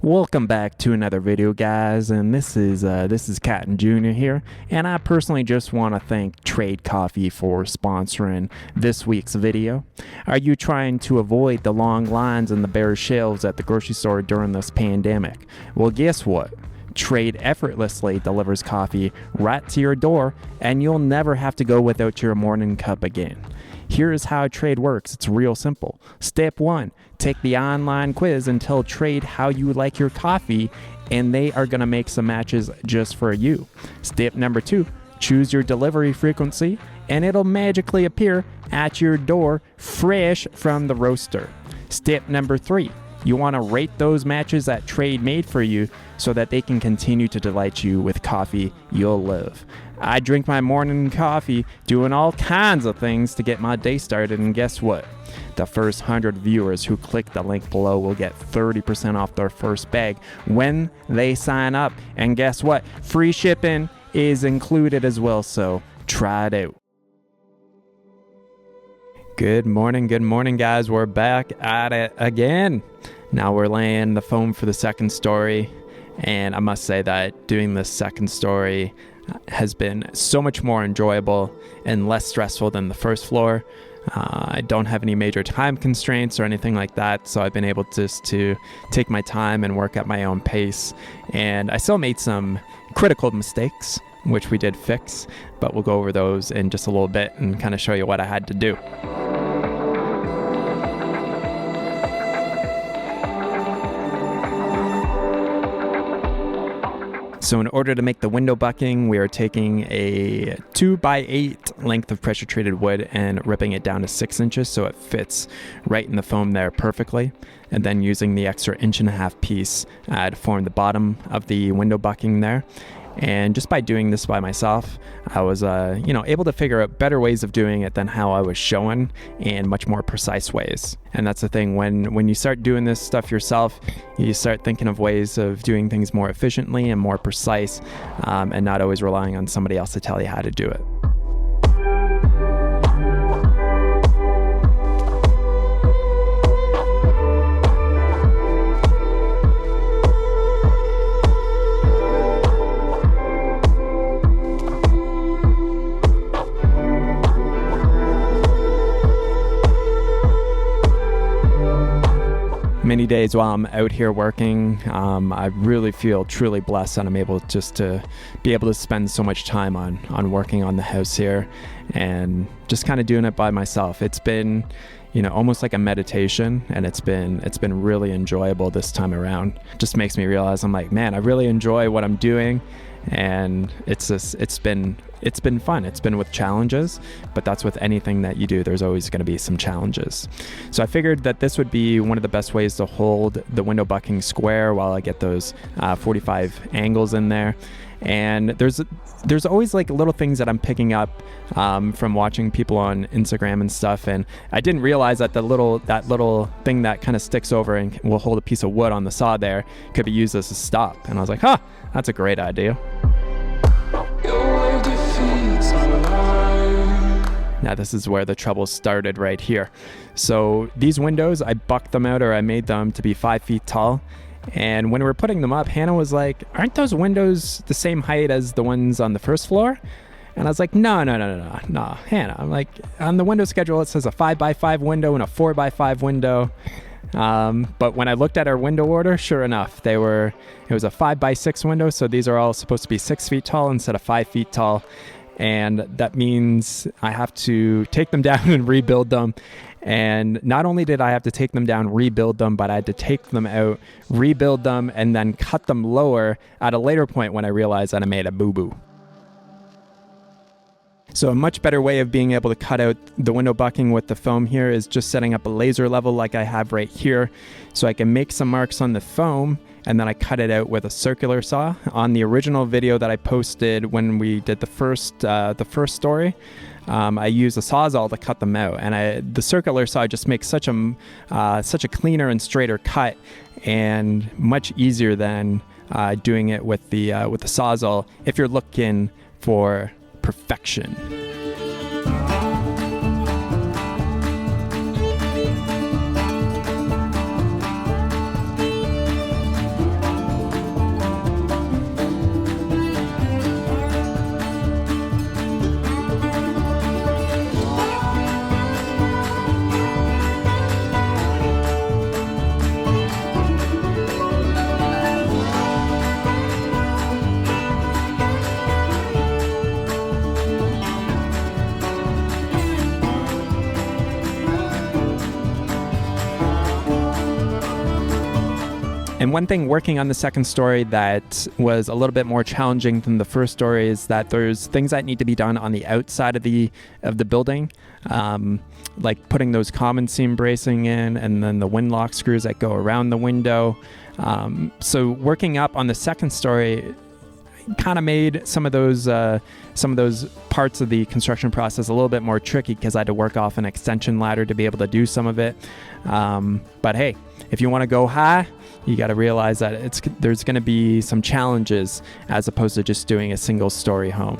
Welcome back to another video, guys, and this is Catton Jr. here, and I personally just want to thank Trade Coffee for sponsoring this week's video. Are you trying to avoid the long lines and the bare shelves at the grocery store during this pandemic? Well, guess what? Trade effortlessly delivers coffee right to your door, and you'll never have to go without your morning cup again. Here's how Trade works. It's real simple. Step 1, take the online quiz and tell Trade how you like your coffee, and they are going to make some matches just for you. Step number 2, choose your delivery frequency, and it'll magically appear at your door fresh from the roaster. Step number 3, you want to rate those matches that Trade made for you so that they can continue to delight you with coffee you'll love. I drink my morning coffee doing all kinds of things to get my day started, and guess what? The first 100 viewers who click the link below will get 30% off their first bag when they sign up. And guess what? Free shipping is included as well, so try it out. Good morning, guys. We're back at it again. Now we're laying the foam for the second story, and I must say that doing this second story has been so much more enjoyable and less stressful than the first floor. I don't have any major time constraints or anything like that, so I've been able just to take my time and work at my own pace. And I still made some critical mistakes, which we did fix, but we'll go over those in just a little bit and kind of show you what I had to do. So in order to make the window bucking, we are taking a 2x8 length of pressure treated wood and ripping it down to 6 inches so it fits right in the foam there perfectly. And then using the extra 1.5 inch piece to form the bottom of the window bucking there. And just by doing this by myself, I was able to figure out better ways of doing it than how I was showing, and much more precise ways. And that's the thing, when you start doing this stuff yourself, you start thinking of ways of doing things more efficiently and more precise, and not always relying on somebody else to tell you how to do it. Many days while I'm out here working, I really feel truly blessed that I'm able just to be able to spend so much time on working on the house here and just kind of doing it by myself. It's been, almost like a meditation, and it's been really enjoyable this time around. Just makes me realize I'm like, man, I really enjoy what I'm doing, and it's been fun. It's been with challenges, but that's with anything that you do. There's always going to be some challenges. So I figured that this would be one of the best ways to hold the window bucking square while I get those 45 angles in there. And there's always like little things that I'm picking up from watching people on Instagram and stuff. And I didn't realize that that little thing that kind of sticks over and will hold a piece of wood on the saw there could be used as a stop. And I was like, that's a great idea. Now this is where the trouble started right here. So these windows, I bucked them out, or I made them to be 5 feet tall. And when we were putting them up, Hannah was like, aren't those windows the same height as the ones on the first floor? And I was like, no, Hannah. I'm like, on the window schedule, it says a 5x5 window and a 4x5 window. But when I looked at our window order, sure enough, it was a 5x6 window. So these are all supposed to be 6 feet tall instead of 5 feet tall. And that means I have to take them down and rebuild them. And not only did I have to take them down, rebuild them, but I had to take them out, rebuild them, and then cut them lower at a later point when I realized that I made a boo-boo. So a much better way of being able to cut out the window bucking with the foam here is just setting up a laser level like I have right here, so I can make some marks on the foam, and then I cut it out with a circular saw. On the original video that I posted when we did the first story, I used a Sawzall to cut them out, and the circular saw just makes such a cleaner and straighter cut, and much easier than doing it with the Sawzall if you're looking for perfection. And one thing working on the second story that was a little bit more challenging than the first story is that there's things that need to be done on the outside of the building, like putting those common seam bracing in, and then the windlock screws that go around the window. So working up on the second story kind of made some of those parts of the construction process a little bit more tricky, because I had to work off an extension ladder to be able to do some of it. But hey, if you want to go high, you got to realize that there's going to be some challenges as opposed to just doing a single story home.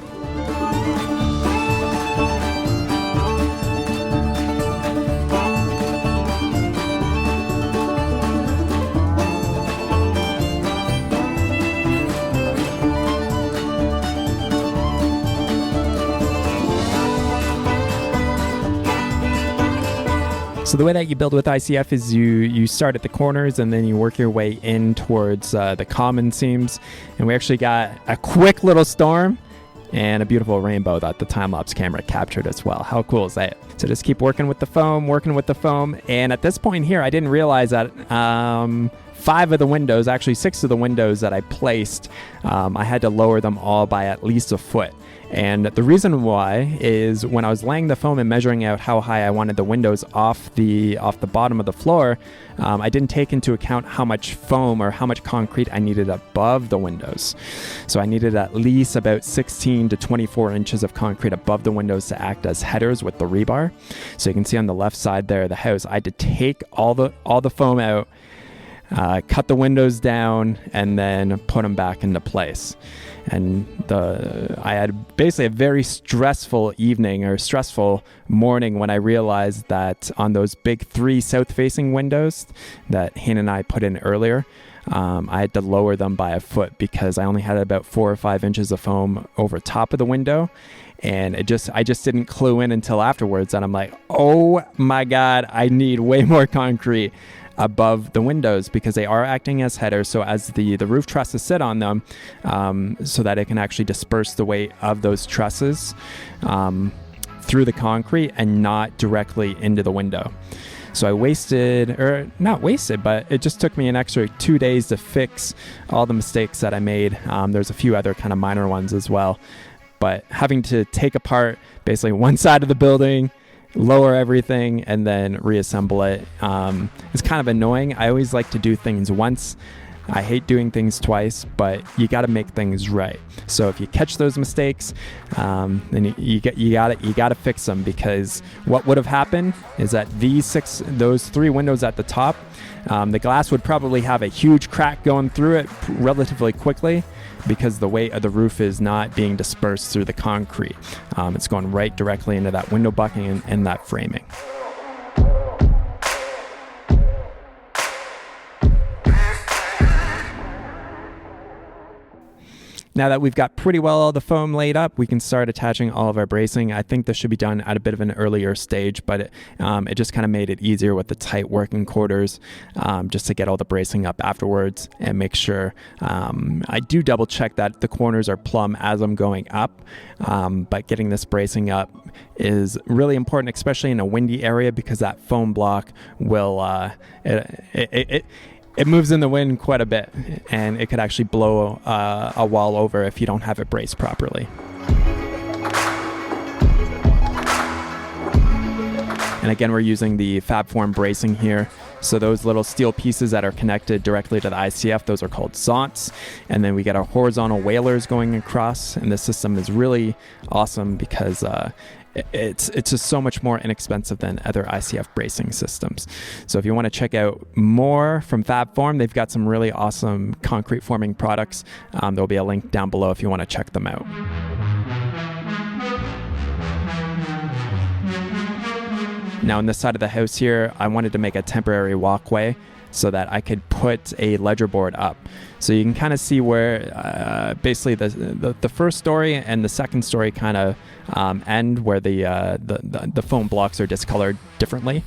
So the way that you build with ICF is you start at the corners and then you work your way in towards the common seams. And we actually got a quick little storm and a beautiful rainbow that the time-lapse camera captured as well. How cool is that? So just keep working with the foam. And at this point here, I didn't realize that 5 of the windows, actually 6 of the windows that I placed, I had to lower them all by at least a foot. And the reason why is when I was laying the foam and measuring out how high I wanted the windows off the bottom of the floor, I didn't take into account how much foam or how much concrete I needed above the windows. So I needed at least about 16 to 24 inches of concrete above the windows to act as headers with the rebar. So you can see on the left side there of the house, I had to take all the foam out, cut the windows down, and then put them back into place. And I had basically a very stressful evening or stressful morning when I realized that on those big 3 south-facing windows that Hannah and I put in earlier, I had to lower them by a foot because I only had about 4 or 5 inches of foam over top of the window. And I just didn't clue in until afterwards. And I'm like, oh my God, I need way more concrete above the windows because they are acting as headers. So as the roof trusses sit on them, so that it can actually disperse the weight of those trusses through the concrete and not directly into the window. So I not wasted, but it just took me an extra 2 days to fix all the mistakes that I made. There's a few other kind of minor ones as well. But having to take apart basically one side of the building, lower everything, and then reassemble it is kind of annoying. I always like to do things once. I hate doing things twice, but you got to make things right. So if you catch those mistakes, then you got to fix them, because what would have happened is that those 3 windows at the top, the glass would probably have a huge crack going through it relatively quickly, because the weight of the roof is not being dispersed through the concrete. It's going right directly into that window bucking and that framing. Now that we've got pretty well all the foam laid up, we can start attaching all of our bracing. I think this should be done at a bit of an earlier stage, but it just kind of made it easier with the tight working quarters, just to get all the bracing up afterwards and make sure. I do double check that the corners are plumb as I'm going up, but getting this bracing up is really important, especially in a windy area, because that foam block will it moves in the wind quite a bit, and it could actually blow a wall over if you don't have it braced properly. And again, we're using the FabForm bracing here. So those little steel pieces that are connected directly to the ICF, those are called zonts. And then we get our horizontal whalers going across. And this system is really awesome because it's just so much more inexpensive than other ICF bracing systems. So if you want to check out more from FabForm, they've got some really awesome concrete forming products. There'll be a link down below if you want to check them out. Now on this side of the house here, I wanted to make a temporary walkway so that I could put a ledger board up. So you can kind of see where basically the first story and the second story kind of end, where the foam blocks are discolored differently.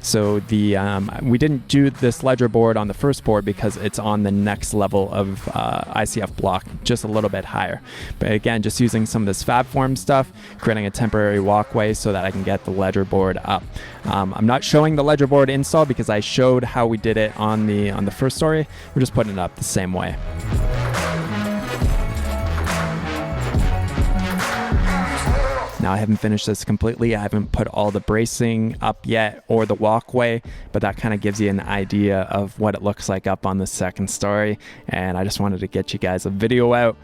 So the we didn't do this ledger board on the first board because it's on the next level of ICF block, just a little bit higher. But again, just using some of this fab form stuff, creating a temporary walkway so that I can get the ledger board up. I'm not showing the ledger board install because I showed how we did it on the first story. We're just putting it up the same way. Now I haven't finished this completely. I haven't put all the bracing up yet or the walkway, but that kind of gives you an idea of what it looks like up on the second story. And I just wanted to get you guys a video out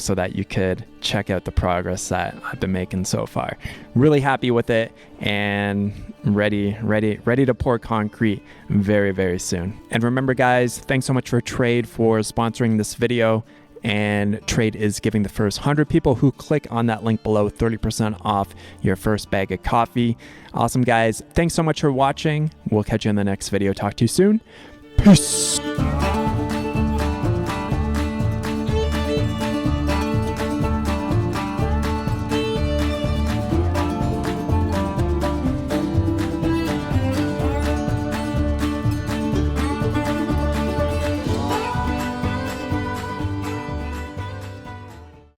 so that you could check out the progress that I've been making so far. Really happy with it and ready to pour concrete very, very soon. And remember guys, thanks so much for Trade for sponsoring this video. And Trade is giving the first 100 people who click on that link below 30% off your first bag of coffee. Awesome, guys. Thanks so much for watching. We'll catch you in the next video. Talk to you soon. Peace.